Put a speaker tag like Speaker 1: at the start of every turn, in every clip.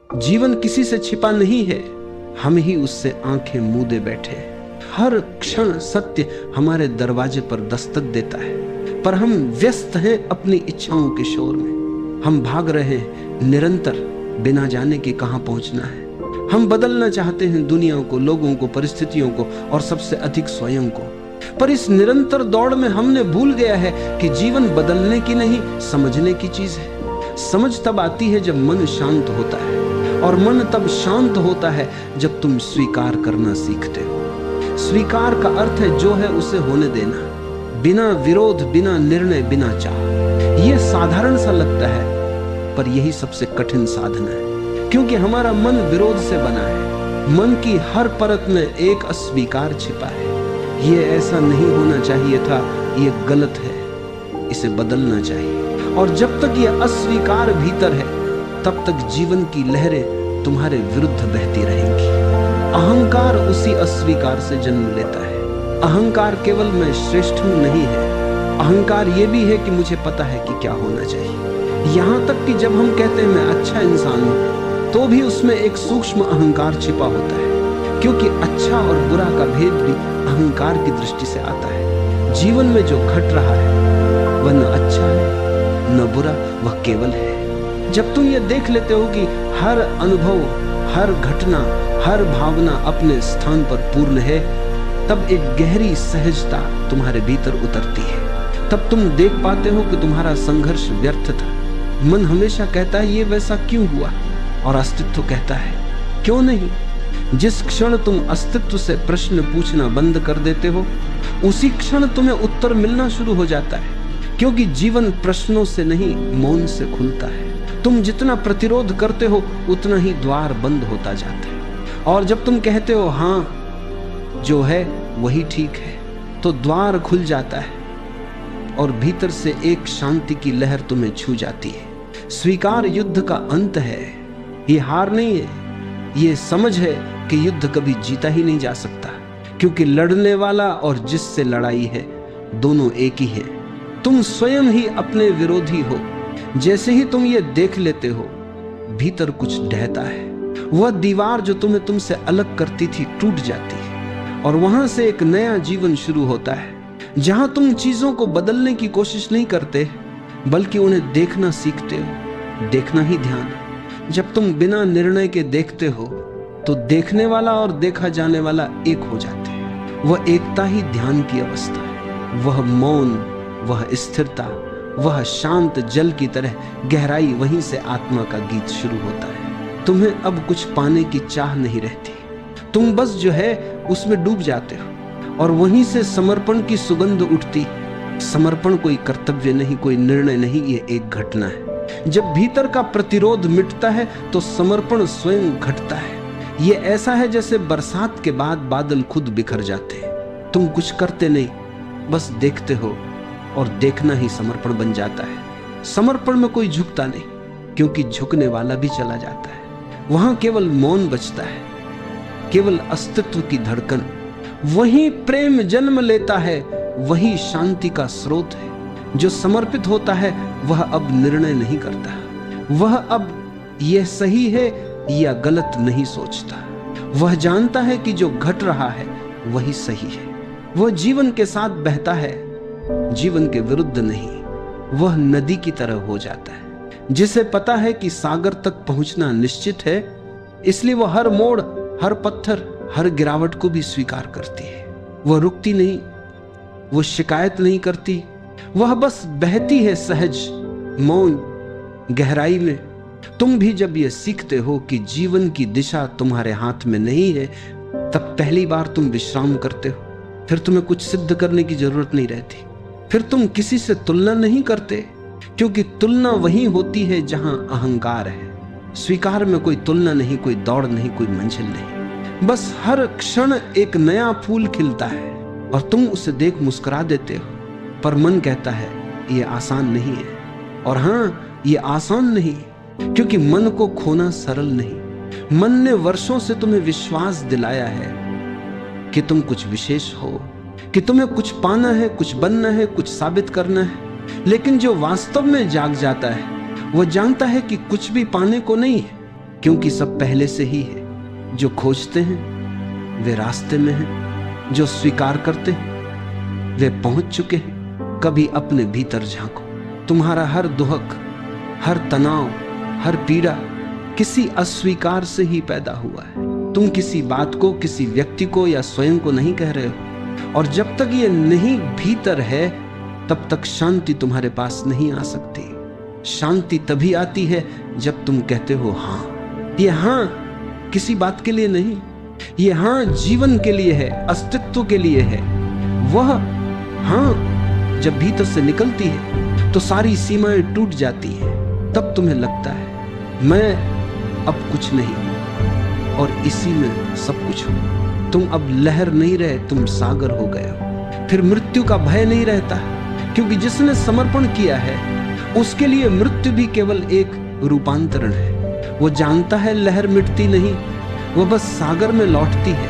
Speaker 1: जीवन किसी से छिपा नहीं है, हम ही उससे आंखें मूंदे बैठे। हर क्षण सत्य हमारे दरवाजे पर दस्तक देता है, पर हम व्यस्त हैं अपनी इच्छाओं के शोर में। हम भाग रहे हैं निरंतर, बिना जाने के कहां पहुंचना है। हम बदलना चाहते हैं दुनिया को, लोगों को, परिस्थितियों को और सबसे अधिक स्वयं को। पर इस निरंतर दौड़ में हमने भूल गया है कि जीवन बदलने की नहीं, समझने की चीज है। समझ तब आती है जब मन शांत होता है, और मन तब शांत होता है जब तुम स्वीकार करना सीखते हो। स्वीकार का अर्थ है जो है उसे होने देना, बिना विरोध, बिना निर्णय, बिना चाह। यह साधारण सा लगता है, पर यही सबसे कठिन साधना है, क्योंकि हमारा मन विरोध से बना है। मन की हर परत में एक अस्वीकार छिपा है। यह ऐसा नहीं होना चाहिए था, यह गलत है, इसे बदलना चाहिए। और जब तक यह अस्वीकार भीतर है, तब तक जीवन की लहरें तुम्हारे विरुद्ध बहती रहेंगी। अहंकार उसी अस्वीकार से जन्म लेता है। अहंकार केवल मैं श्रेष्ठ हूं नहीं है, अहंकार यह भी है कि मुझे पता है कि क्या होना चाहिए। यहां तक कि जब हम कहते हैं मैं अच्छा इंसान हूं, तो भी उसमें एक सूक्ष्म अहंकार छिपा होता है, क्योंकि अच्छा और बुरा का भेद भी अहंकार की दृष्टि से आता है। जीवन में जो घट रहा है वह न अच्छा है न बुरा, वह केवल है। जब तुम ये देख लेते हो कि हर अनुभव, हर घटना, हर भावना अपने स्थान पर पूर्ण है, तब एक गहरी सहजता तुम्हारे भीतर उतरती है। तब तुम देख पाते हो कि तुम्हारा संघर्ष व्यर्थ था। मन हमेशा कहता है ये वैसा क्यों हुआ, और अस्तित्व कहता है क्यों नहीं। जिस क्षण तुम अस्तित्व से प्रश्न पूछना बंद कर देते हो, उसी क्षण तुम्हें उत्तर मिलना शुरू हो जाता है, क्योंकि जीवन प्रश्नों से नहीं, मौन से खुलता है। तुम जितना प्रतिरोध करते हो, उतना ही द्वार बंद होता जाता है। और जब तुम कहते हो हाँ जो है वही ठीक है, तो द्वार खुल जाता है और भीतर से एक शांति की लहर तुम्हें छू जाती है। स्वीकार युद्ध का अंत है, ये हार नहीं है। ये समझ है कि युद्ध कभी जीता ही नहीं जा सकता, क्योंकि लड़ने वाला और जिससे लड़ाई है दोनों एक ही है। तुम स्वयं ही अपने विरोधी हो। जैसे ही तुम ये देख लेते हो, भीतर कुछ ढहता है। वह दीवार जो तुम्हें तुमसे अलग करती थी टूट जाती है, और वहां से एक नया जीवन शुरू होता है, जहां तुम चीजों को बदलने की कोशिश नहीं करते, बल्कि उन्हें देखना सीखते हो। देखना ही ध्यान है। जब तुम बिना निर्णय के देखते हो, तो देखने वाला और देखा जाने वाला एक हो जाते हैं। वह एकता ही ध्यान की अवस्था है। वह मौन, वह स्थिरता, वह शांत जल की तरह गहराई, वहीं से आत्मा का गीत शुरू होता है। तुम्हें अब कुछ पाने की चाह नहीं रहती, तुम बस जो है उसमें डूब जाते हो, और वहीं से समर्पण की सुगंध उठती। समर्पण कोई कर्तव्य नहीं, कोई निर्णय नहीं, ये एक घटना है। जब भीतर का प्रतिरोध मिटता है, तो समर्पण स्वयं घटता है। ये ऐसा है जैसे बरसात के बाद बादल खुद बिखर जाते हैं। तुम कुछ करते नहीं, बस देखते हो, और देखना ही समर्पण बन जाता है। समर्पण में कोई झुकता नहीं, क्योंकि झुकने वाला भी चला जाता है। वहां केवल मौन बचता है, केवल अस्तित्व की धड़कन। वही प्रेम जन्म लेता है, वही शांति का स्रोत है। जो समर्पित होता है वह अब निर्णय नहीं करता, वह अब यह सही है या गलत नहीं सोचता। वह जानता है कि जो घट रहा है वही सही है। वह जीवन के साथ बहता है, जीवन के विरुद्ध नहीं। वह नदी की तरह हो जाता है, जिसे पता है कि सागर तक पहुंचना निश्चित है, इसलिए वह हर मोड़, हर पत्थर, हर गिरावट को भी स्वीकार करती है। वह रुकती नहीं, वह शिकायत नहीं करती, वह बस बहती है सहज, मौन, गहराई में। तुम भी जब यह सीखते हो कि जीवन की दिशा तुम्हारे हाथ में नहीं है, तब पहली बार तुम विश्राम करते हो। फिर तुम्हें कुछ सिद्ध करने की जरूरत नहीं रहती। फिर तुम किसी से तुलना नहीं करते, क्योंकि तुलना वहीं होती है जहां अहंकार है। स्वीकार में कोई तुलना नहीं, कोई दौड़ नहीं, कोई मंजिल नहीं। बस हर क्षण एक नया फूल खिलता है, और तुम उसे देख मुस्कुरा देते हो। पर मन कहता है ये आसान नहीं है, और हाँ, ये आसान नहीं, क्योंकि मन को खोना सरल नहीं। मन ने वर्षों से तुम्हें विश्वास दिलाया है कि तुम कुछ विशेष हो, कि तुम्हें कुछ पाना है, कुछ बनना है, कुछ साबित करना है। लेकिन जो वास्तव में जाग जाता है, वह जानता है कि कुछ भी पाने को नहीं है, क्योंकि सब पहले से ही है। जो खोजते हैं वे रास्ते में हैं, जो स्वीकार करते हैं वे पहुंच चुके हैं। कभी अपने भीतर झांको। तुम्हारा हर दुहक, हर तनाव, हर पीड़ा किसी अस्वीकार से ही पैदा हुआ है। तुम किसी बात को, किसी व्यक्ति को या स्वयं को नहीं कह रहे हो, और जब तक ये नहीं भीतर है तब तक शांति तुम्हारे पास नहीं आ सकती। शांति तभी आती है जब तुम कहते हो हाँ। ये हाँ किसी बात के लिए नहीं, ये हाँ जीवन के लिए है, अस्तित्व के लिए है। वह हाँ जब भीतर से निकलती है तो सारी सीमाएं टूट जाती हैं। तब तुम्हें लगता है मैं अब कुछ नहीं हूं और इसी में सब कुछ हूं। तुम अब लहर नहीं रहे, तुम सागर हो गए हो। फिर मृत्यु का भय नहीं रहता, क्योंकि जिसने समर्पण किया है उसके लिए मृत्यु भी केवल एक रूपांतरण है। वो जानता है लहर मिटती नहीं, वो बस सागर में लौटती है,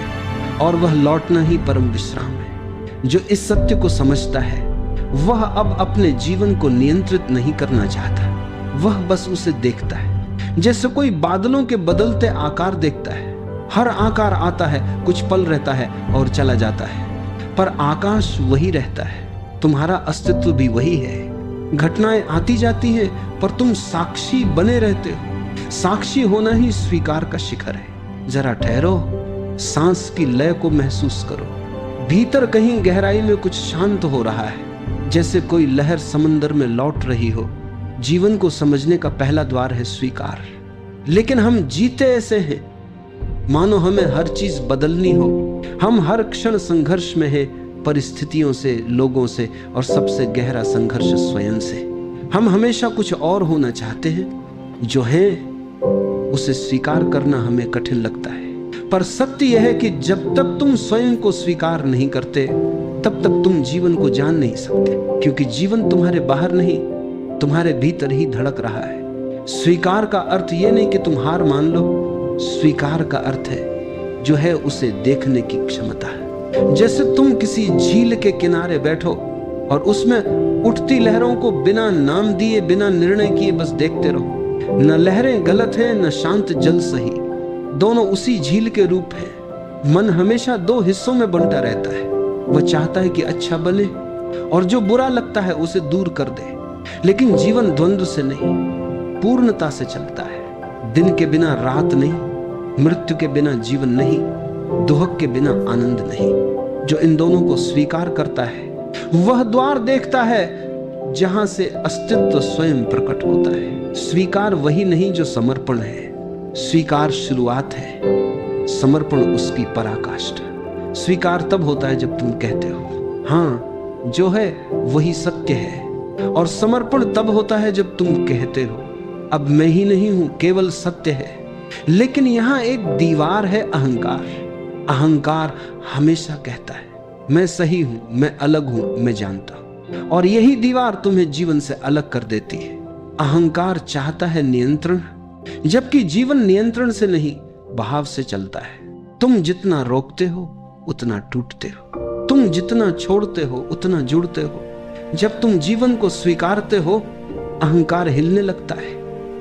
Speaker 1: और वह लौटना ही परम विश्राम है। जो इस सत्य को समझता है वह अब अपने जीवन को नियंत्रित नहीं करना चाहता, वह बस उसे देखता है, जैसे कोई बादलों के बदलते आकार देखता है। हर आकार आता है, कुछ पल रहता है और चला जाता है, पर आकाश वही रहता है। तुम्हारा अस्तित्व भी वही है। घटनाएं आती जाती हैं, पर तुम साक्षी बने रहते हो। साक्षी होना ही स्वीकार का शिखर है। जरा ठहरो, सांस की लय को महसूस करो। भीतर कहीं गहराई में कुछ शांत हो रहा है, जैसे कोई लहर समंदर में लौट रही हो। जीवन को समझने का पहला द्वार है स्वीकार। लेकिन हम जीते ऐसे हैं मानो हमें हर चीज बदलनी हो। हम हर क्षण संघर्ष में है, परिस्थितियों से, लोगों से, और सबसे गहरा संघर्ष स्वयं से। हम हमेशा कुछ और होना चाहते हैं, जो है उसे स्वीकार करना हमें कठिन लगता है। पर सत्य यह है कि जब तक तुम स्वयं को स्वीकार नहीं करते तब तक तुम जीवन को जान नहीं सकते, क्योंकि जीवन तुम्हारे बाहर नहीं, तुम्हारे भीतर ही धड़क रहा है। स्वीकार का अर्थ यह नहीं कि तुम हार मान लो, स्वीकार का अर्थ है जो है उसे देखने की क्षमता है। जैसे तुम किसी झील के किनारे बैठो और उसमें उठती लहरों को बिना नाम दिए, बिना निर्णय किए बस देखते रहो। न लहरें गलत हैं, न शांत जल सही, दोनों उसी झील के रूप हैं। मन हमेशा दो हिस्सों में बंटा रहता है। वह चाहता है कि अच्छा बने और जो बुरा लगता है उसे दूर कर दे। लेकिन जीवन द्वंद्व से नहीं, पूर्णता से चलता है। दिन के बिना रात नहीं, मृत्यु के बिना जीवन नहीं, दुहक के बिना आनंद नहीं। जो इन दोनों को स्वीकार करता है वह द्वार देखता है जहां से अस्तित्व स्वयं प्रकट होता है। स्वीकार वही नहीं जो समर्पण है। स्वीकार शुरुआत है, समर्पण उसकी पराकाष्ठा। स्वीकार तब होता है जब तुम कहते हो हाँ जो है वही सत्य है, और समर्पण तब होता है जब तुम कहते हो अब मैं ही नहीं हूं, केवल सत्य है। लेकिन यहां एक दीवार है, अहंकार। अहंकार हमेशा कहता है मैं सही हूं, मैं अलग हूं, मैं जानता हूं, और यही दीवार तुम्हें जीवन से अलग कर देती है। अहंकार चाहता है नियंत्रण, जबकि जीवन नियंत्रण से नहीं, बहाव से चलता है। तुम जितना रोकते हो उतना टूटते हो, तुम जितना छोड़ते हो उतना जुड़ते हो। जब तुम जीवन को स्वीकारते हो अहंकार हिलने लगता है,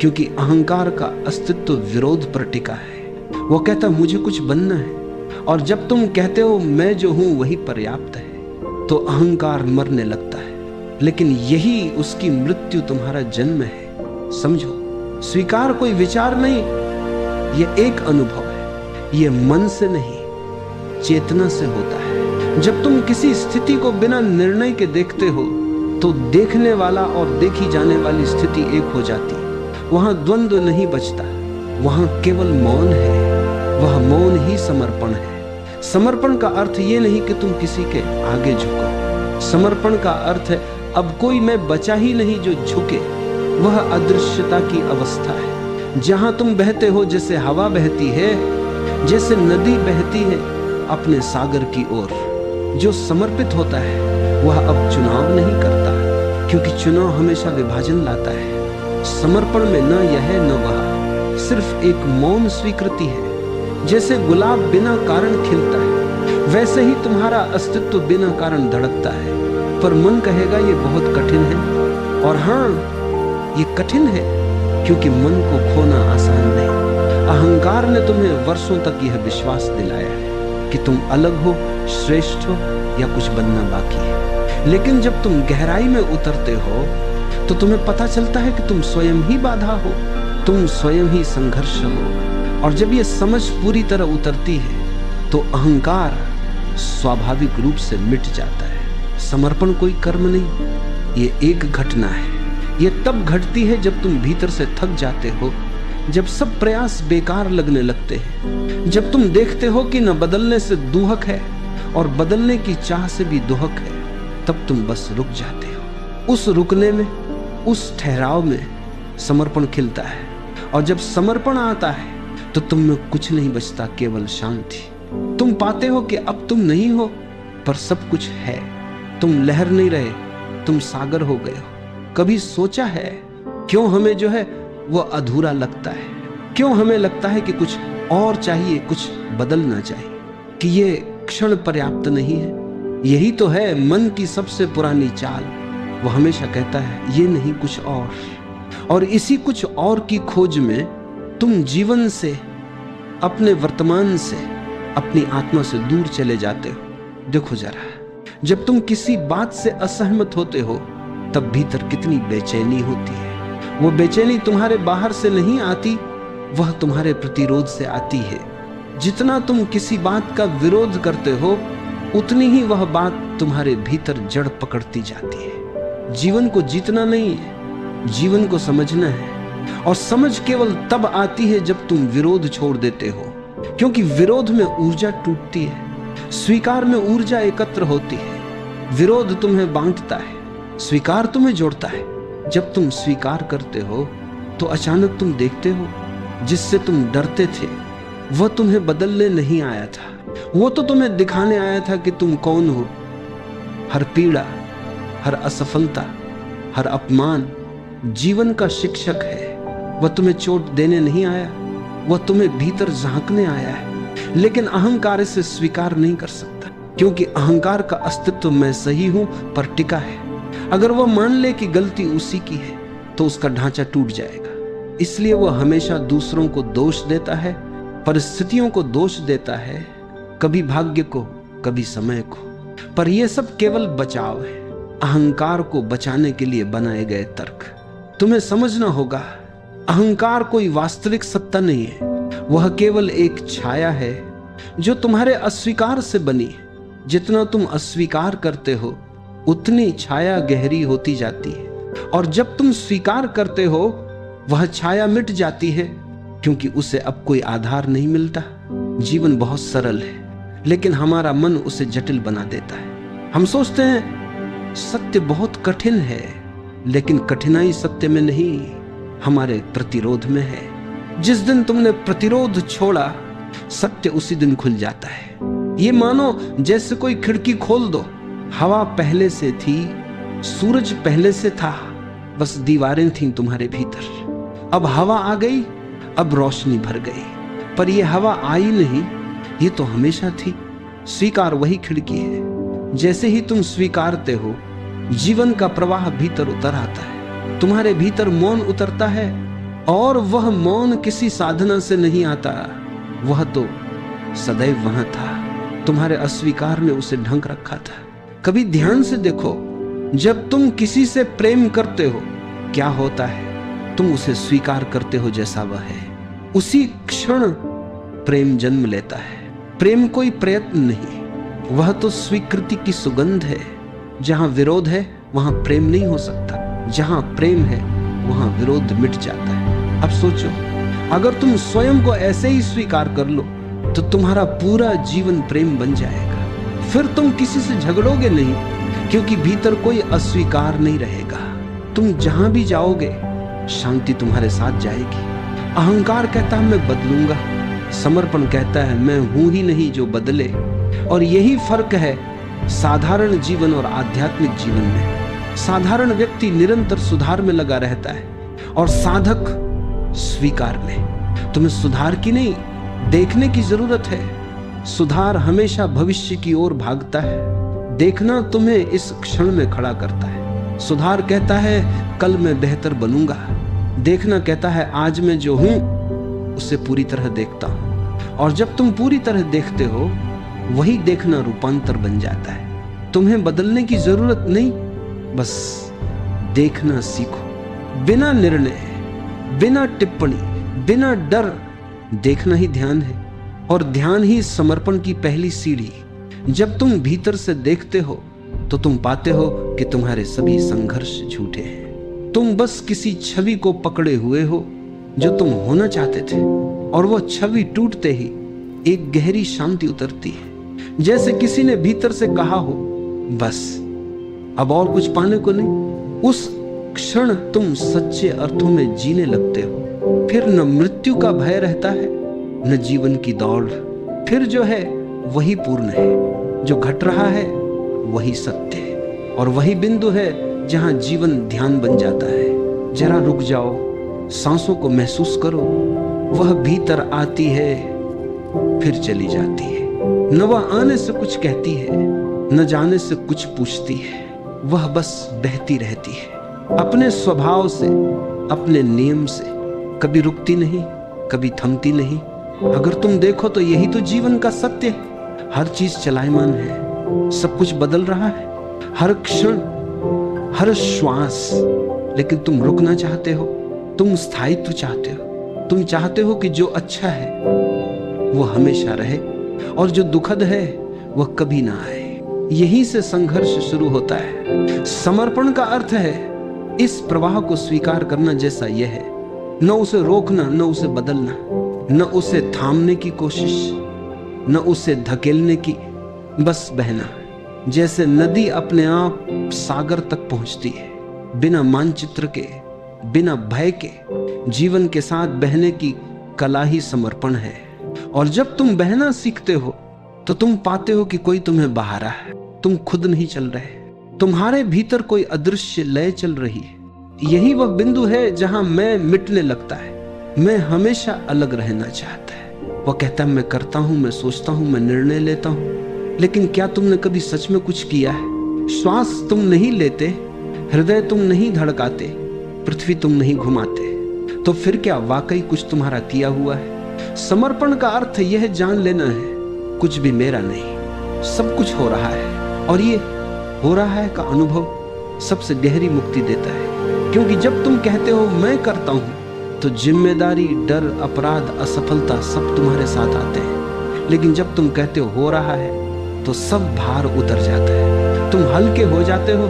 Speaker 1: क्योंकि अहंकार का अस्तित्व विरोध पर टिका है। वो कहता मुझे कुछ बनना है, और जब तुम कहते हो मैं जो हूं वही पर्याप्त है, तो अहंकार मरने लगता है। लेकिन यही उसकी मृत्यु तुम्हारा जन्म है। समझो, स्वीकार कोई विचार नहीं, यह एक अनुभव है। यह मन से नहीं, चेतना से होता है। जब तुम किसी स्थिति को बिना निर्णय के देखते हो तो देखने वाला और देखी जाने वाली स्थिति एक हो जाती है। वहां द्वंद्व नहीं बचता, वहां केवल मौन है। वह मौन ही समर्पण है। समर्पण का अर्थ ये नहीं कि तुम किसी के आगे झुको। समर्पण का अर्थ है अब कोई मैं बचा ही नहीं जो झुके। वह अदृश्यता की अवस्था है, जहां तुम बहते हो जैसे हवा बहती है, जैसे नदी बहती है अपने सागर की ओर। जो समर्पित होता है वह अब चुनाव नहीं करता, क्योंकि चुनाव हमेशा विभाजन लाता है। समर्पण में न यह न वह, सिर्फ एक मौन स्वीकृति है। जैसे गुलाब बिना कारण खिलता है, वैसे ही तुम्हारा अस्तित्व बिना कारण धड़कता है। पर मन कहेगा ये बहुत कठिन है, और हाँ ये कठिन है क्योंकि मन को खोना आसान नहीं। अहंकार ने तुम्हें वर्षों तक यह विश्वास दिलाया है कि तुम अलग हो, श्रेष्ठ हो या कुछ बनना बाकी है। लेकिन जब तुम गहराई में उतरते हो तो तुम्हें पता चलता है कि तुम स्वयं ही बाधा हो, तुम स्वयं ही संघर्ष हो। और जब यह समझ पूरी तरह उतरती है तो अहंकार स्वाभाविक रूप से मिट जाता है। समर्पण कोई कर्म नहीं, ये एक घटना है। ये तब घटती है जब तुम भीतर से थक जाते हो, जब सब प्रयास बेकार लगने लगते हैं, जब तुम देखते हो कि न बदलने से दुहक है और बदलने की चाह से भी दुहक है, तब तुम बस रुक जाते हो। उस रुकने में, उस ठहराव में समर्पण खिलता है। और जब समर्पण आता है तो तुम में कुछ नहीं बचता, केवल शांति। तुम पाते हो कि अब तुम नहीं हो पर सब कुछ है। तुम लहर नहीं रहे, तुम सागर हो गए हो। कभी सोचा है क्यों हमें जो है वो अधूरा लगता है? क्यों हमें लगता है कि कुछ और चाहिए, कुछ बदलना चाहिए, कि ये क्षण पर्याप्त नहीं है? यही तो है मन की सबसे पुरानी चाल। वो हमेशा कहता है ये नहीं, कुछ और इसी कुछ और की खोज में तुम जीवन से, अपने वर्तमान से, अपनी आत्मा से दूर चले जाते हो। देखो जरा, जब तुम किसी बात से असहमत होते हो तब भीतर कितनी बेचैनी होती है। वो बेचैनी तुम्हारे बाहर से नहीं आती, वह तुम्हारे प्रतिरोध से आती है। जितना तुम किसी बात का विरोध करते हो उतनी ही वह बात तुम्हारे भीतर जड़ पकड़ती जाती है। जीवन को जीतना नहीं है, जीवन को समझना है। और समझ केवल तब आती है जब तुम विरोध छोड़ देते हो, क्योंकि विरोध में ऊर्जा टूटती है, स्वीकार में ऊर्जा एकत्र होती है। विरोध तुम्हें बांटता है, स्वीकार तुम्हें जोड़ता है। जब तुम स्वीकार करते हो तो अचानक तुम देखते हो जिससे तुम डरते थे वह तुम्हें बदलने नहीं आया था, वो तो तुम्हें दिखाने आया था कि तुम कौन हो। हर पीड़ा, हर असफलता, हर अपमान जीवन का शिक्षक है। वह तुम्हें चोट देने नहीं आया, वह तुम्हें भीतर झांकने आया है। लेकिन अहंकार इसे स्वीकार नहीं कर सकता, क्योंकि अहंकार का अस्तित्व मैं सही हूं पर टिका है। अगर वह मान ले कि गलती उसी की है तो उसका ढांचा टूट जाएगा। इसलिए वह हमेशा दूसरों को दोष देता है, परिस्थितियों को दोष देता है, कभी भाग्य को, कभी समय को। पर यह सब केवल बचाव है, अहंकार को बचाने के लिए बनाए गए तर्क। तुम्हें समझना होगा, अहंकार कोई वास्तविक सत्ता नहीं है, वह केवल एक छाया है जो तुम्हारे अस्वीकार से बनी है। जितना तुम अस्वीकार करते हो उतनी छाया गहरी होती जाती है, और जब तुम स्वीकार करते हो वह छाया मिट जाती है, क्योंकि उसे अब कोई आधार नहीं मिलता। जीवन बहुत सरल है, लेकिन हमारा मन उसे जटिल बना देता है। हम सोचते हैं सत्य बहुत कठिन है, लेकिन कठिनाई सत्य में नहीं, हमारे प्रतिरोध में है। जिस दिन तुमने प्रतिरोध छोड़ा, सत्य उसी दिन खुल जाता है। ये मानो जैसे कोई खिड़की खोल दो, हवा पहले से थी, सूरज पहले से था, बस दीवारें थीं तुम्हारे भीतर। अब हवा आ गई, अब रोशनी भर गई। पर यह हवा आई नहीं, ये तो हमेशा थी। स्वीकार वही खिड़की है। जैसे ही तुम स्वीकारते हो, जीवन का प्रवाह भीतर उतर आता है। तुम्हारे भीतर मौन उतरता है, और वह मौन किसी साधना से नहीं आता, वह तो सदैव वहां था। तुम्हारे अस्वीकार ने उसे ढंक रखा था। कभी ध्यान से देखो, जब तुम किसी से प्रेम करते हो क्या होता है? तुम उसे स्वीकार करते हो जैसा वह है। उसी क्षण प्रेम जन्म लेता है। प्रेम कोई प्रयत्न नहीं, वह तो स्वीकृति की सुगंध है। जहां विरोध है वहां प्रेम नहीं हो सकता, जहां प्रेम है वहां विरोध मिट जाता है। अब सोचो, अगर तुम स्वयं को ऐसे ही स्वीकार कर लो तो तुम्हारा पूरा जीवन प्रेम बन जाएगा। फिर तुम किसी से झगड़ोगे नहीं, क्योंकि भीतर कोई अस्वीकार नहीं रहेगा। तुम जहां भी जाओगे शांति तुम्हारे साथ जाएगी। अहंकार कहता है मैं बदलूंगा, समर्पण कहता है मैं हूं ही नहीं जो बदले। और यही फर्क है साधारण जीवन और आध्यात्मिक जीवन में। साधारण व्यक्ति निरंतर सुधार में लगा रहता है, और साधक स्वीकार में। तुम्हें सुधार की नहीं, देखने की जरूरत है। सुधार हमेशा भविष्य की ओर भागता है, देखना तुम्हें इस क्षण में खड़ा करता है। सुधार कहता है कल मैं बेहतर बनूंगा, देखना कहता है आज मैं जो हूं उसे पूरी तरह देखता हूं। और जब तुम पूरी तरह देखते हो, वही देखना रूपांतर बन जाता है। तुम्हें बदलने की जरूरत नहीं, बस देखना सीखो। बिना निर्णय, बिना टिप्पणी, बिना डर देखना ही ध्यान है। और ध्यान ही समर्पण की पहली सीढ़ी। जब तुम भीतर से देखते हो तो तुम पाते हो कि तुम्हारे सभी संघर्ष झूठे हैं। तुम बस किसी छवि को पकड़े हुए हो जो तुम होना चाहते थे, और वो छवि टूटते ही एक गहरी शांति उतरती है, जैसे किसी ने भीतर से कहा हो, बस अब और कुछ पाने को नहीं। उस क्षण तुम सच्चे अर्थों में जीने लगते हो। फिर न मृत्यु का भय रहता है, न जीवन की दौड़। फिर जो है वही पूर्ण है, जो घट रहा है वही सत्य है, और वही बिंदु है जहां जीवन ध्यान बन जाता है। जरा रुक जाओ, सांसों को महसूस करो। वह भीतर आती है, फिर चली जाती है। न वह आने से कुछ कहती है, न जाने से कुछ पूछती है। वह बस बहती रहती है, अपने स्वभाव से, अपने नियम से। कभी रुकती नहीं, कभी थमती नहीं। अगर तुम देखो तो यही तो जीवन का सत्य है। हर चीज चलायमान है, सब कुछ बदल रहा है, हर क्षण, हर श्वास। लेकिन तुम रुकना चाहते हो, तुम स्थायित्व चाहते हो। तुम चाहते हो कि जो अच्छा है वो हमेशा रहे, और जो दुखद है वह कभी ना आए। यहीं से संघर्ष शुरू होता है। समर्पण का अर्थ है इस प्रवाह को स्वीकार करना जैसा यह है, न उसे रोकना, न उसे बदलना, न उसे थामने की कोशिश, न उसे धकेलने की, बस बहना। जैसे नदी अपने आप सागर तक पहुंचती है, बिना मानचित्र के, बिना भय के। जीवन के साथ बहने की कला ही समर्पण है। और जब तुम बहना सीखते हो तो तुम पाते हो कि कोई तुम्हें बहा रहा है, तुम खुद नहीं चल रहे। तुम्हारे भीतर कोई अदृश्य लय चल रही है। यही वह बिंदु है जहां मैं मिटने लगता है। मैं हमेशा अलग रहना चाहता है। वह कहता है, मैं करता हूं, मैं सोचता हूं, मैं निर्णय लेता हूं, लेकिन क्या तुमने कभी सच में कुछ किया है? श्वास तुम नहीं लेते, हृदय तुम नहीं धड़काते, पृथ्वी तुम नहीं घुमाते, तो फिर क्या वाकई कुछ तुम्हारा किया हुआ है? समर्पण का अर्थ यह जान लेना है, कुछ भी मेरा नहीं, सब कुछ हो रहा है। और ये हो रहा है का अनुभव सबसे गहरी मुक्ति देता है। क्योंकि जब तुम कहते हो मैं करता हूं, तो जिम्मेदारी, डर, अपराध, असफलता सब तुम्हारे साथ आते हैं। लेकिन जब तुम कहते हो रहा है, तो सब भार उतर जाता है। तुम हल्के हो जाते हो,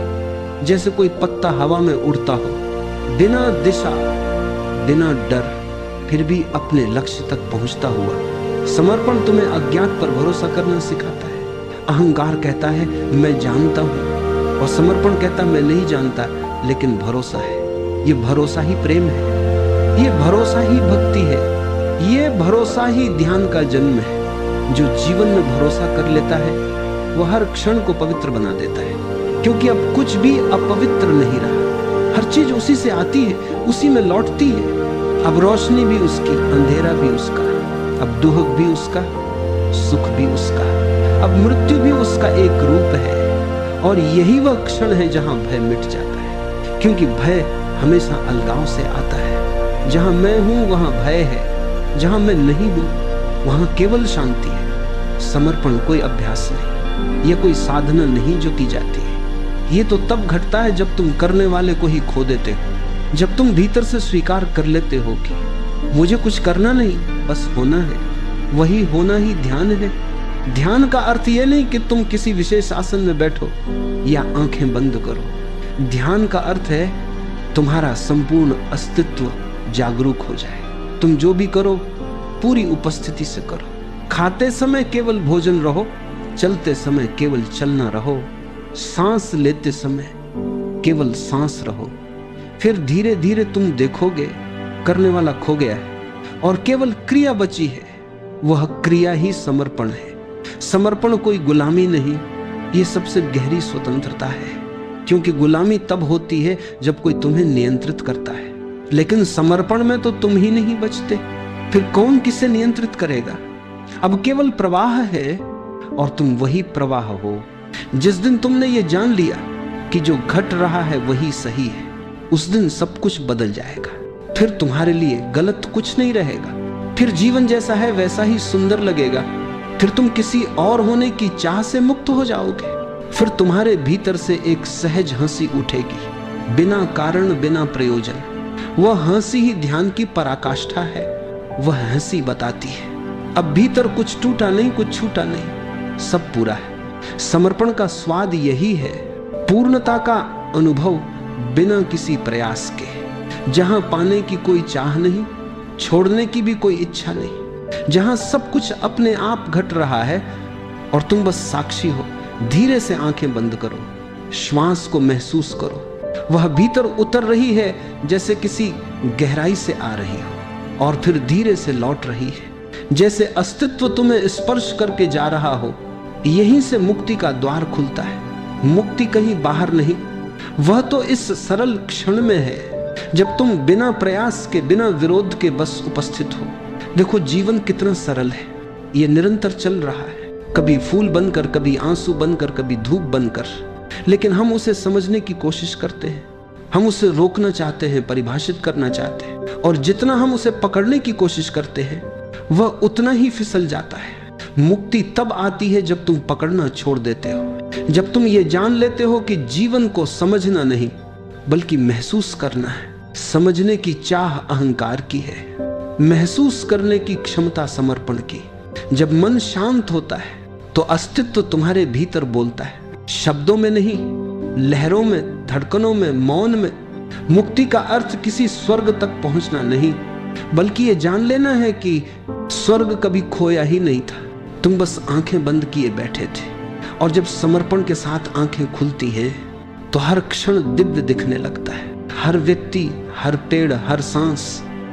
Speaker 1: जैसे कोई पत्ता हवा में उड़ता हो, बिना दिशा, बिना डर, फिर भी अपने लक्ष्य तक पहुंचता हुआ। समर्पण तुम्हें अज्ञात पर भरोसा करना सिखाता है। अहंकार कहता है मैं जानता हूं, और समर्पण कहता मैं नहीं जानता, लेकिन भरोसा है। ये भरोसा ही प्रेम है, ये भरोसा ही भक्ति है, ये भरोसा ही ध्यान का जन्म है। जो जीवन में भरोसा कर लेता है, वो हर क्षण को पवित्र बना देता है। क्योंकि अब कुछ भी अपवित्र नहीं रहा, हर चीज उसी से आती है, उसी में लौटती है। अब रोशनी भी उसकी, अंधेरा भी उसका, अब दुख भी उसका, सुख भी उसका, अब मृत्यु भी उसका एक रूप है। और यही वह क्षण है जहां भय मिट जाता है। क्योंकि भय हमेशा अलगाव से आता है। जहां मैं हूं वहां भय है, जहां मैं नहीं हूं वहां केवल शांति है। समर्पण कोई अभ्यास नहीं, यह कोई साधना नहीं जो की जाती है। ये तो तब घटता है जब तुम करने वाले को ही खो देते हो, जब तुम भीतर से स्वीकार कर लेते हो कि मुझे कुछ करना नहीं, बस होना है। वही होना ही ध्यान है। ध्यान का अर्थ यह नहीं कि तुम किसी विशेष आसन में बैठो या आंखें बंद करो। ध्यान का अर्थ है तुम्हारा संपूर्ण अस्तित्व जागरूक हो जाए। तुम जो भी करो पूरी उपस्थिति से करो। खाते समय केवल भोजन रहो, चलते समय केवल चलना रहो, सांस लेते समय केवल सांस रहो। फिर धीरे धीरे तुम देखोगे करने वाला खो गया है और केवल क्रिया बची है। वह क्रिया ही समर्पण है। समर्पण कोई गुलामी नहीं, ये सबसे गहरी स्वतंत्रता है। क्योंकि गुलामी तब होती है जब कोई तुम्हें नियंत्रित करता है, लेकिन समर्पण में तो तुम ही नहीं बचते। फिर कौन किसे नियंत्रित करेगा? अब केवल प्रवाह है और तुम वही प्रवाह हो। जिस दिन तुमने ये जान लिया कि जो घट रहा है वही सही है, उस दिन सब कुछ बदल जाएगा। फिर तुम्हारे लिए गलत कुछ नहीं रहेगा। फिर जीवन जैसा है वैसा ही सुंदर लगेगा। फिर तुम किसी और होने की चाह से मुक्त हो जाओगे। फिर तुम्हारे भीतर से एक सहज हंसी उठेगी, बिना कारण बिना प्रयोजन। वह हंसी ही ध्यान की पराकाष्ठा है। वह हंसी बताती है अब भीतर कुछ टूटा नहीं, कुछ छूटा नहीं, सब पूरा है। समर्पण का स्वाद यही है, पूर्णता का अनुभव बिना किसी प्रयास के, जहां पाने की कोई चाह नहीं, छोड़ने की भी कोई इच्छा नहीं, जहां सब कुछ अपने आप घट रहा है और तुम बस साक्षी हो। धीरे से आंखें बंद करो, श्वास को महसूस करो। वह भीतर उतर रही है जैसे किसी गहराई से आ रही हो और फिर धीरे से लौट रही है, जैसे अस्तित्व तुम्हें स्पर्श करके जा रहा हो। यहीं से मुक्ति का द्वार खुलता है। मुक्ति कहीं बाहर नहीं, वह तो इस सरल क्षण में है जब तुम बिना प्रयास के, बिना विरोध के बस उपस्थित हो। देखो जीवन कितना सरल है, ये निरंतर चल रहा है, कभी फूल बनकर, कभी आंसू बनकर, कभी धूप बनकर। लेकिन हम उसे समझने की कोशिश करते हैं, हम उसे रोकना चाहते हैं, परिभाषित करना चाहते हैं, और जितना हम उसे पकड़ने की कोशिश करते हैं वह उतना ही फिसल जाता है। मुक्ति तब आती है जब तुम पकड़ना छोड़ देते हो, जब तुम ये जान लेते हो कि जीवन को समझना नहीं बल्कि महसूस करना है। समझने की चाह अहंकार की है, महसूस करने की क्षमता समर्पण की। जब मन शांत होता है तो अस्तित्व तुम्हारे भीतर बोलता है, शब्दों में नहीं, लहरों में, धड़कनों में, मौन में। मुक्ति का अर्थ किसी स्वर्ग तक पहुंचना नहीं, बल्कि ये जान लेना है कि स्वर्ग कभी खोया ही नहीं था, तुम बस आंखें बंद किए बैठे थे। और जब समर्पण के साथ आंखें खुलती हैं तो हर क्षण दिव्य दिखने लगता है। हर व्यक्ति, हर पेड़, हर सांस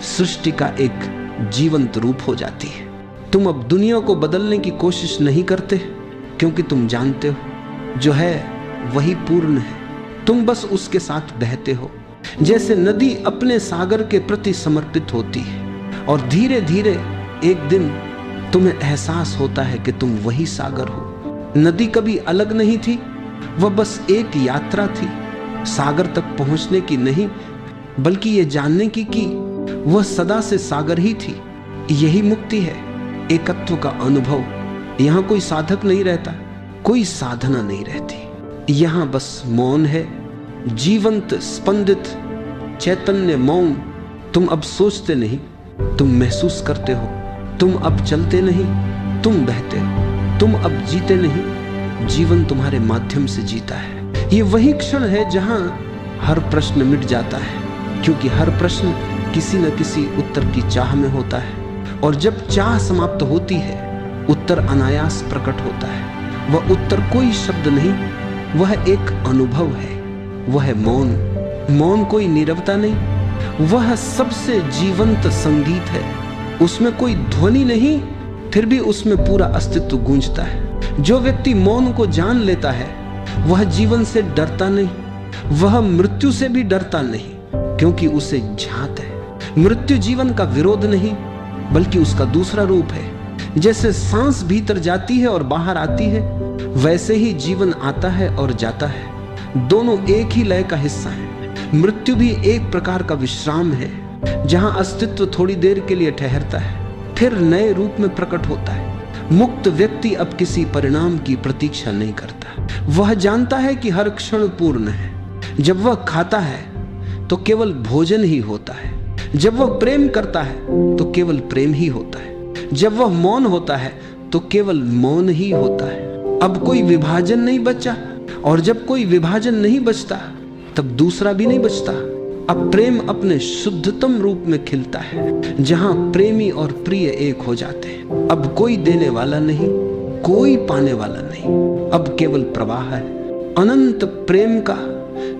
Speaker 1: सृष्टि का एक जीवंत रूप हो जाती है। तुम अब दुनिया को बदलने की कोशिश नहीं करते क्योंकि तुम जानते हो जो है वही पूर्ण है। तुम बस उसके साथ बहते हो, जैसे नदी अपने सागर के प्रति समर्पित होती है। और धीरे धीरे एक दिन तुम्हें एहसास होता है कि तुम वही सागर हो। नदी कभी अलग नहीं थी, वह बस एक यात्रा थी, सागर तक पहुंचने की नहीं, बल्कि ये जानने की कि वह सदा से सागर ही थी। यही मुक्ति है, एकत्व का अनुभव। यहाँ कोई साधक नहीं रहता, कोई साधना नहीं रहती, यहाँ बस मौन है, जीवंत, स्पंदित चैतन्य मौन। तुम अब सोचते नहीं, तुम महसूस करते हो। तुम अब चलते नहीं, तुम बहते हो। तुम अब जीते नहीं, जीवन तुम्हारे माध्यम से जीता है। ये वही क्षण है जहां हर प्रश्न मिट जाता है, क्योंकि हर प्रश्न किसी न किसी उत्तर की चाह में होता है। और जब चाह समाप्त होती है, उत्तर अनायास प्रकट होता है। वह उत्तर कोई शब्द नहीं, वह एक अनुभव है, वह है मौन। मौन कोई नीरवता नहीं, वह सबसे जीवंत संगीत है। उसमें कोई ध्वनि नहीं, फिर भी उसमें पूरा अस्तित्व गूंजता है। जो व्यक्ति मौन को जान लेता है वह जीवन से डरता नहीं, वह मृत्यु से भी डरता नहीं, क्योंकि उसे झांत है। मृत्यु जीवन का विरोध नहीं बल्कि उसका दूसरा रूप है। जैसे सांस भीतर जाती है और बाहर आती है, वैसे ही जीवन आता है और जाता है। दोनों एक ही लय का हिस्सा है। मृत्यु भी एक प्रकार का विश्राम है, जहां अस्तित्व थोड़ी देर के लिए ठहरता है, फिर नए रूप में प्रकट होता है। मुक्त व्यक्ति अब किसी परिणाम की प्रतीक्षा नहीं करता। वह जानता है कि हर क्षण पूर्ण है। जब वह खाता है तो केवल भोजन ही होता है, जब वह प्रेम करता है तो केवल प्रेम ही होता है, जब वह मौन होता है तो केवल मौन ही होता है। अब कोई विभाजन नहीं बचा, और जब कोई विभाजन नहीं बचता तब दूसरा भी नहीं बचता। अब प्रेम अपने शुद्धतम रूप में खिलता है, जहां प्रेमी और प्रिय एक हो जाते हैं। अब कोई देने वाला नहीं, कोई पाने वाला नहीं, अब केवल प्रवाह है, अनंत प्रेम का,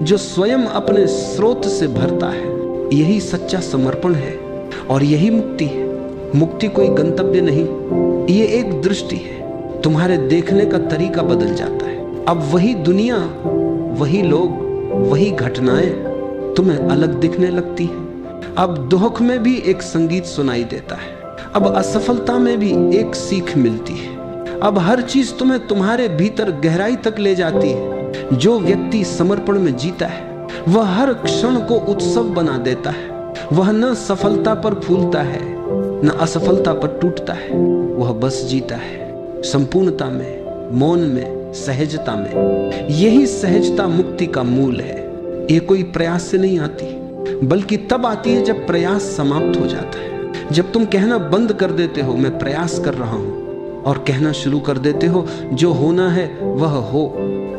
Speaker 1: जो स्वयं अपने स्रोत से भरता है। यही सच्चा समर्पण है और यही मुक्ति है। मुक्ति कोई गंतव्य नहीं, ये एक दृष्टि है। तुम्हारे देखने का तरीका बदल जाता है। अब वही दुनिया, वही लोग, वही घटनाएं तुम्हें अलग दिखने लगती हैं। अब दुख में भी एक संगीत सुनाई देता है, अब असफलता में भी एक सीख मिलती है। अब हर चीज तुम्हें तुम्हारे भीतर गहराई तक ले जाती है। जो व्यक्ति समर्पण में जीता है वह हर क्षण को उत्सव बना देता है। वह न सफलता पर फूलता है, न असफलता पर टूटता है, वह बस जीता है संपूर्णता में, मौन में, सहजता में। यही सहजता मुक्ति का मूल है। ये कोई प्रयास से नहीं आती, बल्कि तब आती है जब प्रयास समाप्त हो जाता है। जब तुम कहना बंद कर देते हो मैं प्रयास कर रहा हूं, और कहना शुरू कर देते हो जो होना है वह हो,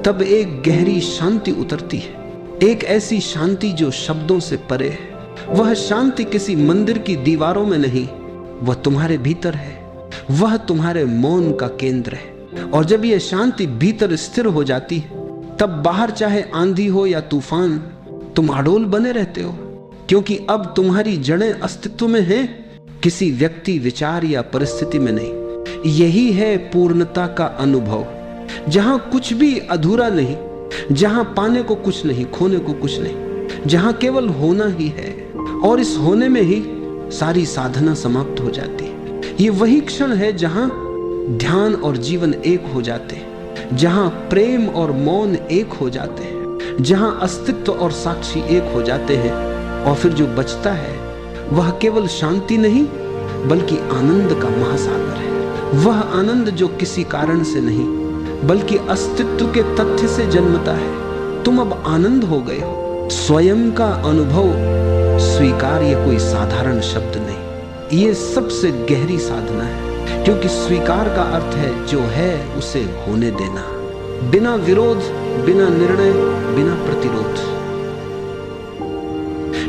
Speaker 1: तब एक गहरी शांति उतरती है। एक ऐसी शांति जो शब्दों से परे है। वह शांति किसी मंदिर की दीवारों में नहीं, वह तुम्हारे भीतर है। वह तुम्हारे मौन का केंद्र है। और जब यह शांति भीतर स्थिर हो जाती है, तब बाहर चाहे आंधी हो या तूफान, तुम अडोल बने रहते हो, क्योंकि अब तुम्हारी जड़ें अस्तित्व में हैं, किसी व्यक्ति, विचार या परिस्थिति में नहीं। यही है पूर्णता का अनुभव, जहां कुछ भी अधूरा नहीं, जहां पाने को कुछ नहीं, खोने को कुछ नहीं, जहां केवल होना ही है। और इस होने में ही सारी साधना समाप्त हो जाती है। ये वही क्षण है जहां ध्यान और जीवन एक हो जाते हैं, जहां प्रेम और मौन एक हो जाते हैं, जहां अस्तित्व और साक्षी एक हो जाते हैं। और फिर जो बचता है वह केवल शांति नहीं, बल्कि आनंद का महासागर है। वह आनंद जो किसी कारण से नहीं, बल्कि अस्तित्व के तथ्य से जन्मता है। तुम अब आनंद हो गए हो। स्वयं का अनुभव स्वीकार ये कोई साधारण शब्द नहीं, ये सबसे गहरी साधना है, क्योंकि स्वीकार का अर्थ है जो है उसे होने देना, बिना विरोध, बिना निर्णय, बिना प्रतिरोध।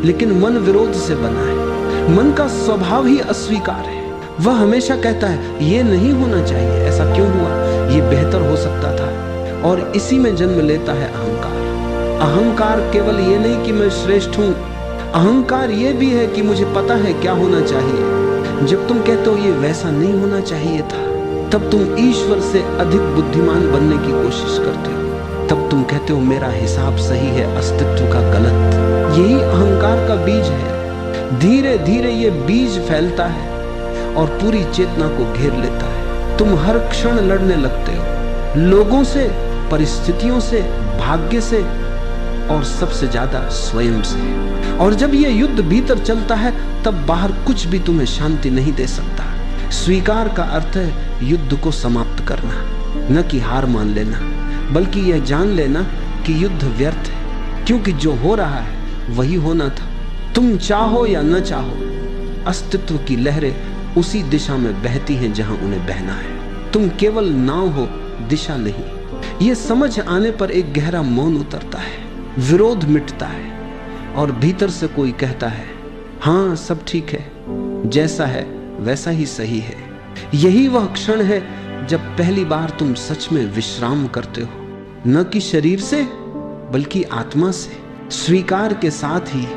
Speaker 1: लेकिन मन विरोध से बना है। मन का स्वभाव ही अस्वीकार है। वह हमेशा कहता है ये नहीं होना चाहिए, ऐसा क्यों हुआ, ये बेहतर हो सकता था। और इसी में जन्म लेता है अहंकार। अहंकार केवल ये नहीं कि मैं श्रेष्ठ हूं, अहंकार ये भी है कि मुझे पता है क्या होना चाहिए। जब तुम कहते हो ये वैसा नहीं होना चाहिए था, तब तुम ईश्वर से अधिक बुद्धिमान बनने की कोशिश करते हो। तब तुम कहते हो मेरा हिसाब सही है, अस्तित्व का गलत। यही अहंकार का बीज है। धीरे धीरे ये बीज फैलता है और पूरी चेतना को घेर लेता है। तुम हर क्षण लड़ने लगते हो, लोगों से, परिस्थितियों से, भाग्य से, और सबसे ज्यादा स्वयं से। और जब यह युद्ध भीतर चलता है, तब बाहर कुछ भी तुम्हें शांति नहीं दे सकता। स्वीकार का अर्थ है युद्ध को समाप्त करना, न कि हार मान लेना, बल्कि यह जान लेना कि युद्ध व्यर्थ है, क्योंकि जो हो रहा है वही होना था। तुम चाहो या न चाहो, अस्तित्व की लहरें उसी दिशा में बहती हैं जहां उन्हें बहना है। तुम केवल नाव हो, दिशा नहीं। यह समझ आने पर एक गहरा मौन उतरता है, विरोध मिटता है, और भीतर से कोई कहता है हाँ सब ठीक है, जैसा है वैसा ही सही है। यही वह क्षण है जब पहली बार तुम सच में विश्राम करते हो, न कि शरीर से बल्कि आत्मा से। स्वीकार के साथ ही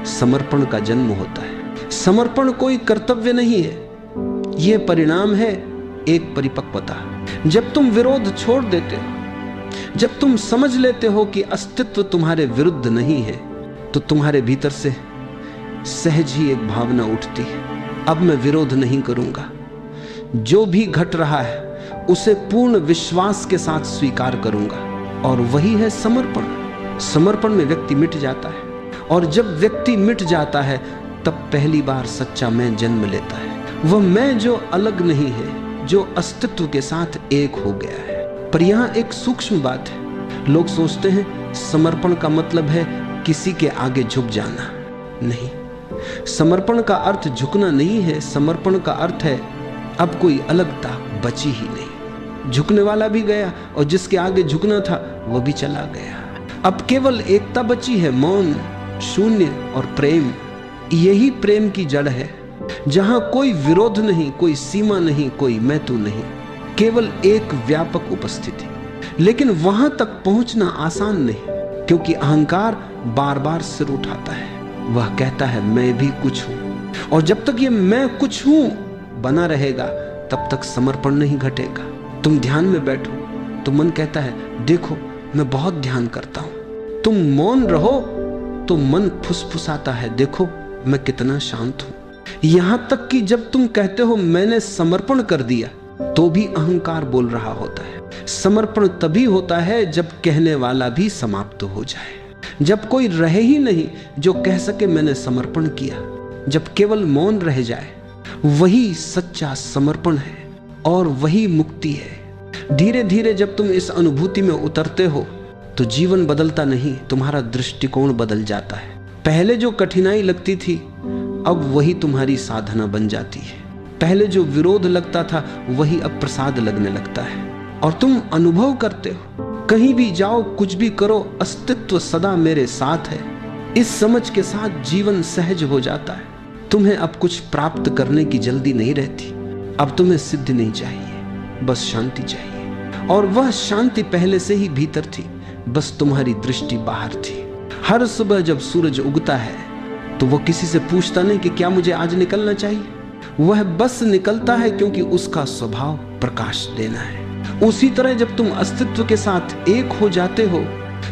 Speaker 1: समर्पण का जन्म होता है। समर्पण कोई कर्तव्य नहीं है, यह परिणाम है एक परिपक्वता। जब तुम विरोध छोड़ देते हो, जब तुम समझ लेते हो कि अस्तित्व तुम्हारे विरुद्ध नहीं है, तो तुम्हारे भीतर से सहज ही एक भावना उठती है, अब मैं विरोध नहीं करूंगा। जो भी घट रहा है उसे पूर्ण विश्वास के साथ स्वीकार करूंगा। और वही है समर्पण। समर्पण में व्यक्ति मिट जाता है, और जब व्यक्ति मिट जाता है तब पहली बार सच्चा मैं जन्म लेता है। वह मैं जो अलग नहीं है, जो अस्तित्व के साथ एक हो गया है। पर यहाँ एक सूक्ष्म बात है। लोग सोचते हैं समर्पण का मतलब है किसी के आगे झुक जाना। नहीं, समर्पण का अर्थ झुकना नहीं है। समर्पण का अर्थ है अब कोई अलगता बची ही नहीं। झुकने वाला भी गया और जिसके आगे झुकना था वह भी चला गया। अब केवल एकता बची है, मौन, शून्य और प्रेम। यही प्रेम की जड़ है, जहां कोई विरोध नहीं, कोई सीमा नहीं, कोई मैं तू नहीं, केवल एक व्यापक उपस्थिति। लेकिन वहां तक पहुंचना आसान नहीं, क्योंकि अहंकार बार बार सिर उठाता है। वह कहता है मैं भी कुछ हूं, और जब तक ये मैं कुछ हूं बना रहेगा तब तक समर्पण नहीं घटेगा। तुम ध्यान में बैठो तो मन कहता है देखो मैं बहुत ध्यान करता हूं। तुम मौन रहो तो मन फुसफुसाता है, देखो मैं कितना शांत हूं। यहां तक कि जब तुम कहते हो मैंने समर्पण कर दिया, तो भी अहंकार बोल रहा होता है। समर्पण तभी होता है जब कहने वाला भी समाप्त हो जाए, जब कोई रहे ही नहीं जो कह सके मैंने समर्पण किया, जब केवल मौन रह जाए। वही सच्चा समर्पण है और वही मुक्ति है। धीरे धीरे जब तुम इस अनुभूति में उतरते हो तो जीवन बदलता नहीं, तुम्हारा दृष्टिकोण बदल जाता है। पहले जो कठिनाई लगती थी अब वही तुम्हारी साधना बन जाती है। पहले जो विरोध लगता था वही अब प्रसाद लगने लगता है और तुम अनुभव करते हो कहीं भी जाओ, कुछ भी करो, अस्तित्व सदा मेरे साथ है। इस समझ के साथ जीवन सहज हो जाता है। तुम्हें अब कुछ प्राप्त करने की जल्दी नहीं रहती। अब तुम्हें सिद्धि नहीं चाहिए, बस शांति चाहिए। और वह शांति पहले से ही भीतर थी, बस तुम्हारी दृष्टि बाहर थी। हर सुबह जब सूरज उगता है तो वो किसी से पूछता नहीं कि क्या मुझे आज निकलना चाहिए। वह बस निकलता है क्योंकि उसका स्वभाव प्रकाश देना है। उसी तरह जब तुम अस्तित्व के साथ एक हो जाते हो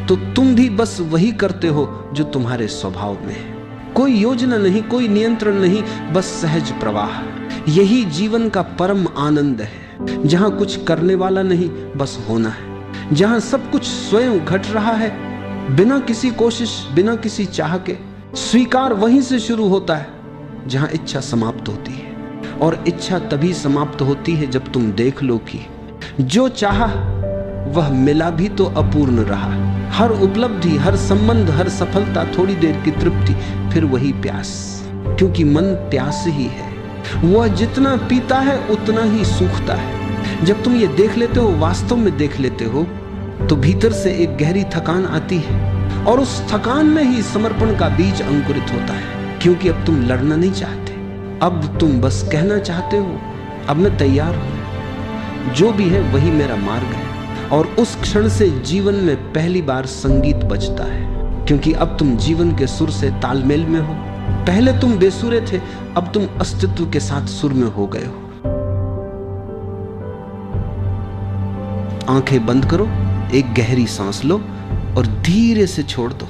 Speaker 1: तो तुम भी बस वही करते हो जो तुम्हारे स्वभाव में है। कोई योजना नहीं, कोई नियंत्रण नहीं, बस सहज प्रवाह। यही जीवन का परम आनंद है, जहां कुछ करने वाला नहीं, बस होना है। जहां सब कुछ स्वयं घट रहा है, बिना किसी कोशिश, बिना किसी चाह के। स्वीकार वहीं से शुरू होता है जहां इच्छा समाप्त होती है। और इच्छा तभी समाप्त होती है जब तुम देख लो कि जो चाहा वह मिला भी तो अपूर्ण रहा। हर उपलब्धि, हर संबंध, हर सफलता थोड़ी देर की तृप्ति, फिर वही प्यास। क्योंकि मन प्यास ही है, वह जितना पीता है उतना ही सूखता है। जब तुम ये देख लेते हो, वास्तव में देख लेते हो, तो भीतर से एक गहरी थकान आती है और उस थकान में ही समर्पण का बीज अंकुरित होता है। क्योंकि अब तुम लड़ना नहीं चाहते, अब तुम बस कहना चाहते हो, अब मैं तैयार हूं, जो भी है वही मेरा मार्ग है। और उस क्षण से जीवन में पहली बार संगीत बजता है, क्योंकि अब तुम जीवन के सुर से तालमेल में हो। पहले तुम बेसुरे थे, अब तुम अस्तित्व के साथ सुर में हो गए हो। आंखें बंद करो, एक गहरी सांस लो और धीरे से छोड़ दो।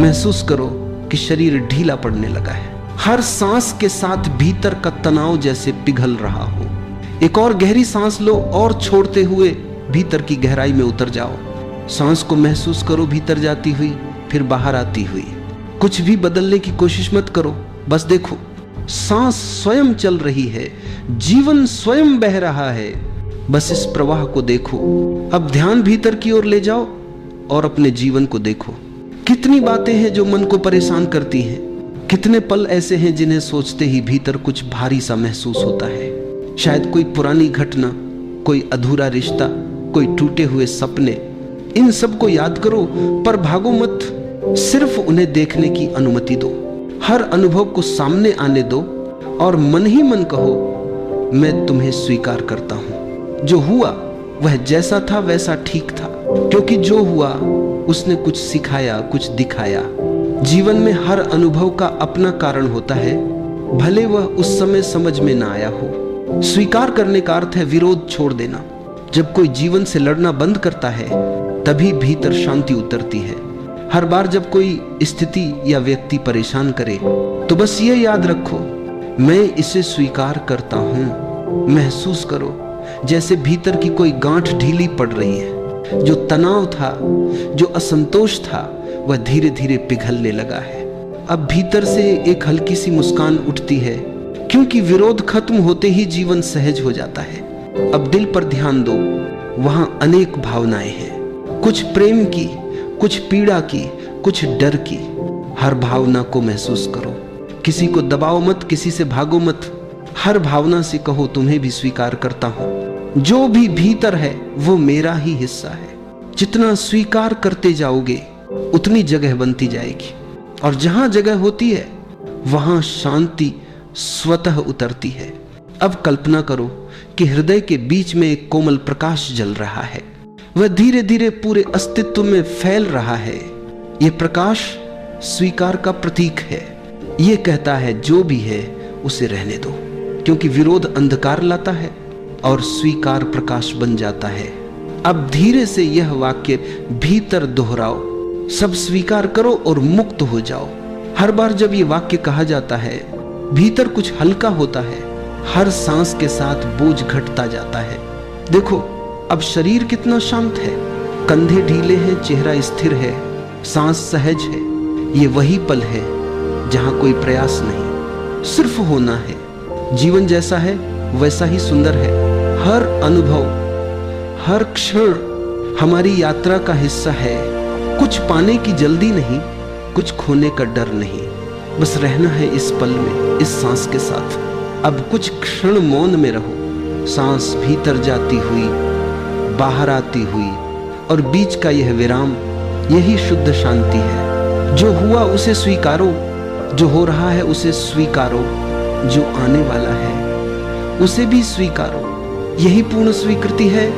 Speaker 1: महसूस करो कि शरीर ढीला पड़ने लगा है। हर सांस के साथ भीतर का तनाव जैसे पिघल रहा हो। एक और गहरी सांस लो और छोड़ते हुए भीतर की गहराई में उतर जाओ। सांस को महसूस करो भीतर जाती हुई, फिर बाहर आती हुई। कुछ भी बदलने की कोशिश मत करो, बस देखो सांस स्वयं चल रही है, जीवन स्वयं बह रहा है। बस इस प्रवाह को देखो। अब ध्यान भीतर की ओर ले जाओ और अपने जीवन को देखो। कितनी बातें हैं जो मन को परेशान करती हैं। कितने पल ऐसे हैं जिन्हें सोचते ही भीतर कुछ भारी सा महसूस होता है। शायद कोई पुरानी घटना, कोई अधूरा रिश्ता, कोई टूटे हुए सपने। इन सब को याद करो, पर भागो मत, सिर्फ उन्हें देखने की अनुमति दो। हर अनुभव को सामने आने दो और मन ही मन कहो, मैं तुम्हें स्वीकार करता हूं। जो हुआ वह जैसा था वैसा ठीक था, क्योंकि जो हुआ उसने कुछ सिखाया, कुछ दिखाया। जीवन में हर अनुभव का अपना कारण होता है, भले वह उस समय समझ में ना आया हो। स्वीकार करने का अर्थ है विरोध छोड़ देना। जब कोई जीवन से लड़ना बंद करता है तभी भीतर शांति उतरती है। हर बार जब कोई स्थिति या व्यक्ति परेशान करे तो बस ये याद रखो, मैं इसे स्वीकार करता हूं। महसूस करो जैसे भीतर की कोई गांठ ढीली पड़ रही है। जो तनाव था, जो असंतोष था, वह धीरे धीरे पिघलने लगा है। अब भीतर से एक हल्की सी मुस्कान उठती है, क्योंकि विरोध खत्म होते ही जीवन सहज हो जाता है। अब दिल पर ध्यान दो, वहां अनेक भावनाएं हैं, कुछ प्रेम की, कुछ पीड़ा की, कुछ डर की। हर भावना को महसूस करो। किसी को दबाओ मत, किसी से भागो मत। हर भावना से कहो, तुम्हें भी स्वीकार करता हूं। जो भी भीतर है वो मेरा ही हिस्सा है। जितना स्वीकार करते जाओगे उतनी जगह बनती जाएगी, और जहां जगह होती है वहां शांति स्वतः उतरती है। अब कल्पना करो कि हृदय के बीच में एक कोमल प्रकाश जल रहा है। वह धीरे धीरे पूरे अस्तित्व में फैल रहा है। यह प्रकाश स्वीकार का प्रतीक है। यह कहता है जो भी है उसे रहने दो, क्योंकि विरोध अंधकार लाता है और स्वीकार प्रकाश बन जाता है। अब धीरे से यह वाक्य भीतर दोहराओ, सब स्वीकार करो और मुक्त हो जाओ। हर बार जब यह वाक्य कहा जाता है भीतर कुछ हल्का होता है। हर सांस के साथ बोझ घटता जाता है। देखो अब शरीर कितना शांत है, कंधे ढीले हैं, चेहरा स्थिर है, सांस सहज है। ये वही पल है जहां कोई प्रयास नहीं, सिर्फ होना है। जीवन जैसा है वैसा ही सुंदर है। हर अनुभव, हर क्षण हमारी यात्रा का हिस्सा है। कुछ पाने की जल्दी नहीं, कुछ खोने का डर नहीं, बस रहना है इस पल में, इस सांस के साथ। अब कुछ क्षण मौन में रहो, सांस भीतर जाती हुई, बाहर आती हुई, और बीच का यह विराम, यही शुद्ध शांति है। जो हुआ उसे स्वीकारो, जो हो रहा है उसे स्वीकारो, जो आने वाला है उसे भी स्वीकारो। यही पूर्ण स्वीकृति है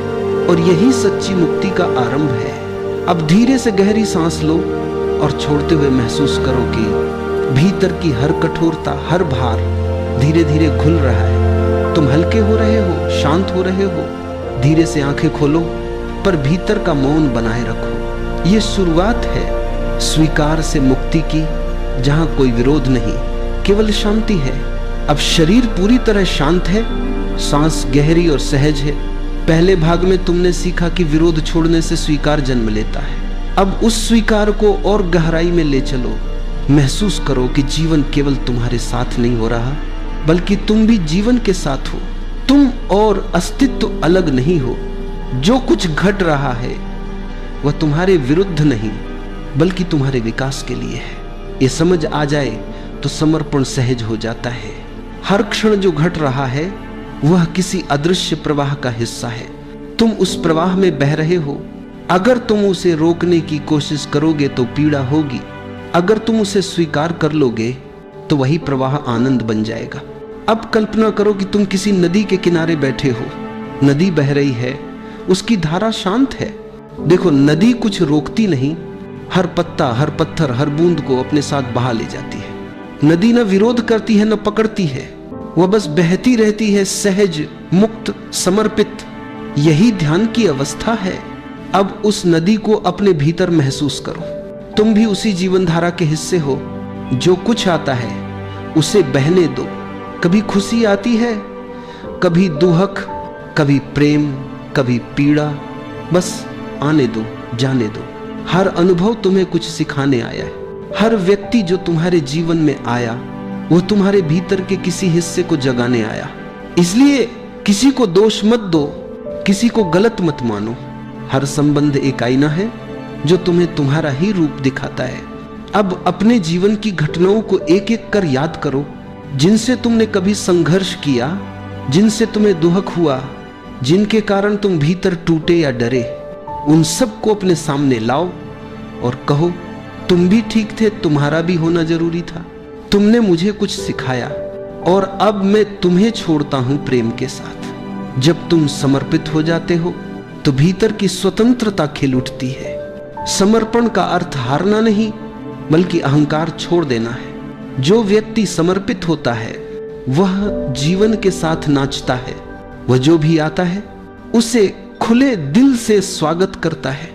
Speaker 1: और यही सच्ची मुक्ति का आरंभ है। अब धीरे से गहरी सांस लो और छोड़ते हुए महसूस करो कि भीतर की हर कठोरता, हर भार धीरे धीरे घुल रहा है। तुम हल्के हो रहे हो, शांत हो रहे हो। धीरे से आंखें खोलो, पर भीतर का मौन बनाए रखो। ये शुरुआत है स्वीकार से मुक्ति की, जहां कोई विरोध नहीं, केवल शांति है। अब शरीर पूरी तरह शांत है, सांस गहरी और सहज है। पहले भाग में तुमने सीखा कि विरोध छोड़ने से स्वीकार जन्म लेता है। अब उस स्वीकार को और गहराई में ले चलो। महसूस करो कि जीवन केवल तुम्हारे साथ नहीं हो रहा, बल्कि तुम भी जीवन के साथ हो। तुम और अस्तित्व अलग नहीं हो। जो कुछ घट रहा है वह तुम्हारे विरुद्ध नहीं, बल्कि तुम्हारे विकास के लिए है। ये समझ आ जाए तो समर्पण सहज हो जाता है। हर क्षण जो घट रहा है वह किसी अदृश्य प्रवाह का हिस्सा है। तुम उस प्रवाह में बह रहे हो। अगर तुम उसे रोकने की कोशिश करोगे तो पीड़ा होगी। अगर तुम उसे स्वीकार कर लोगे तो वही प्रवाह आनंद बन जाएगा। अब कल्पना करो कि तुम किसी नदी के किनारे बैठे हो। नदी बह रही है, उसकी धारा शांत है। देखो, नदी कुछ रोकती नहीं, हर पत्ता, हर पत्थर, हर बूंद को अपने साथ बहा ले जाती है। नदी न विरोध करती है न पकड़ती है, वह बस बहती रहती है, सहज, मुक्त, समर्पित। यही ध्यान की अवस्था है। अब उस नदी को अपने भीतर महसूस करो। तुम भी उसी जीवन धारा के हिस्से हो। जो कुछ आता है उसे बहने दो। कभी खुशी आती है, कभी दुहक, कभी प्रेम, कभी पीड़ा। बस आने दो, जाने दो। हर अनुभव तुम्हें कुछ सिखाने आया है। हर व्यक्ति जो तुम्हारे जीवन में आया वो तुम्हारे भीतर के किसी हिस्से को जगाने आया। इसलिए किसी को दोष मत दो, किसी को गलत मत मानो। हर संबंध एक आईना है जो तुम्हें तुम्हारा ही रूप दिखाता है। अब अपने जीवन की घटनाओं को एक एक कर याद करो, जिनसे तुमने कभी संघर्ष किया, जिनसे तुम्हें दुहक हुआ, जिनके कारण तुम भीतर टूटे या डरे। उन सब को अपने सामने लाओ और कहो, तुम भी ठीक थे, तुम्हारा भी होना जरूरी था। तुमने मुझे कुछ सिखाया और अब मैं तुम्हें छोड़ता हूं प्रेम के साथ। जब तुम समर्पित हो जाते हो तो भीतर की स्वतंत्रता खिल उठती है। समर्पण का अर्थ हारना नहीं, बल्कि अहंकार छोड़ देना है। जो व्यक्ति समर्पित होता है वह जीवन के साथ नाचता है। वह जो भी आता है उसे खुले दिल से स्वागत करता है।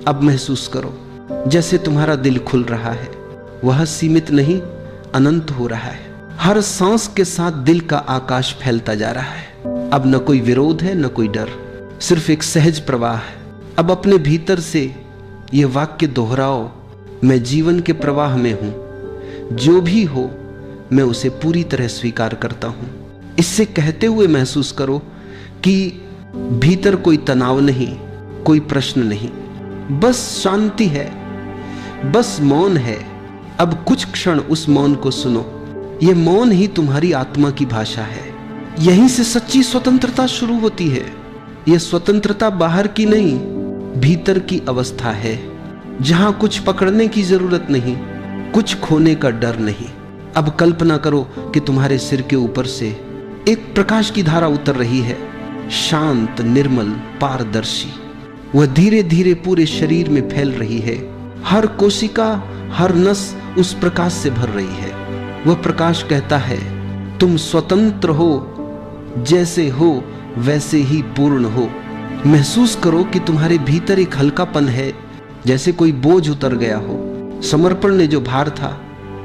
Speaker 1: अब महसूस करो जैसे तुम्हारा दिल खुल रहा है। वह सीमित नहीं, अनंत हो रहा है। हर सांस के साथ दिल का आकाश फैलता जा रहा है। अब न कोई विरोध है, न कोई डर, सिर्फ एक सहज प्रवाह है। अब अपने भीतर से यह वाक्य दोहराओ, मैं जीवन के प्रवाह में हूं। जो भी हो मैं उसे पूरी तरह स्वीकार करता हूं। इससे कहते हुए महसूस करो कि भीतर कोई तनाव नहीं, कोई प्रश्न नहीं, बस शांति है, बस मौन है। अब कुछ क्षण उस मौन को सुनो। यह मौन ही तुम्हारी आत्मा की भाषा है। यहीं से सच्ची स्वतंत्रता शुरू होती है। यह स्वतंत्रता बाहर की नहीं, भीतर की अवस्था है, जहां कुछ पकड़ने की जरूरत नहीं, कुछ खोने का डर नहीं। अब कल्पना करो कि तुम्हारे सिर के ऊपर से एक प्रकाश की धारा उतर रही है, शांत, निर्मल, पारदर्शी। वह धीरे धीरे पूरे शरीर में फैल रही है। हर कोशिका, हर नस उस प्रकाश से भर रही है। वह प्रकाश कहता है, तुम स्वतंत्र हो, जैसे हो वैसे ही पूर्ण हो। महसूस करो कि तुम्हारे भीतर एक हल्कापन है, जैसे कोई बोझ उतर गया हो। समर्पण ने जो भार था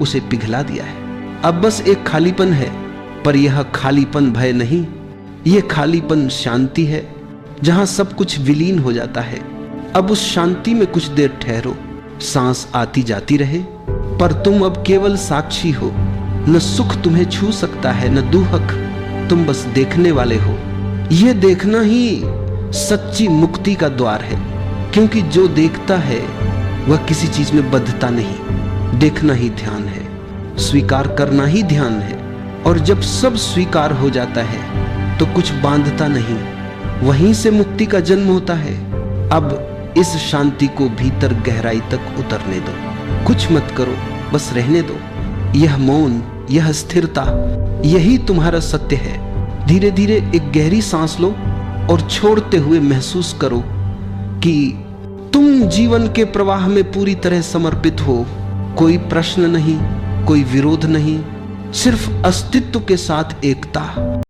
Speaker 1: उसे पिघला दिया है। अब बस एक खालीपन है, पर यह खालीपन भय नहीं, यह खालीपन शांति है, जहां सब कुछ विलीन हो जाता है। अब उस शांति में कुछ देर ठहरो। सांस आती जाती रहे, पर तुम अब केवल साक्षी हो। न सुख तुम्हें छू सकता है, न दुहक, तुम बस देखने वाले हो। यह देखना ही सच्ची मुक्ति का द्वार है, क्योंकि जो देखता है वह किसी चीज में बंधता नहीं। देखना ही ध्यान है, स्वीकार करना ही ध्यान है। और जब सब स्वीकार हो जाता है तो कुछ बांधता नहीं, वहीं से मुक्ति का जन्म होता है। अब इस शांति को भीतर गहराई तक उतरने दो, कुछ मत करो, बस रहने दो। यह मौन, यह स्थिरता, यही तुम्हारा सत्य है। धीरे धीरे एक गहरी सांस लो और छोड़ते हुए महसूस करो कि तुम जीवन के प्रवाह में पूरी तरह समर्पित हो। कोई प्रश्न नहीं, कोई विरोध नहीं, सिर्फ अस्तित्व के साथ एकता।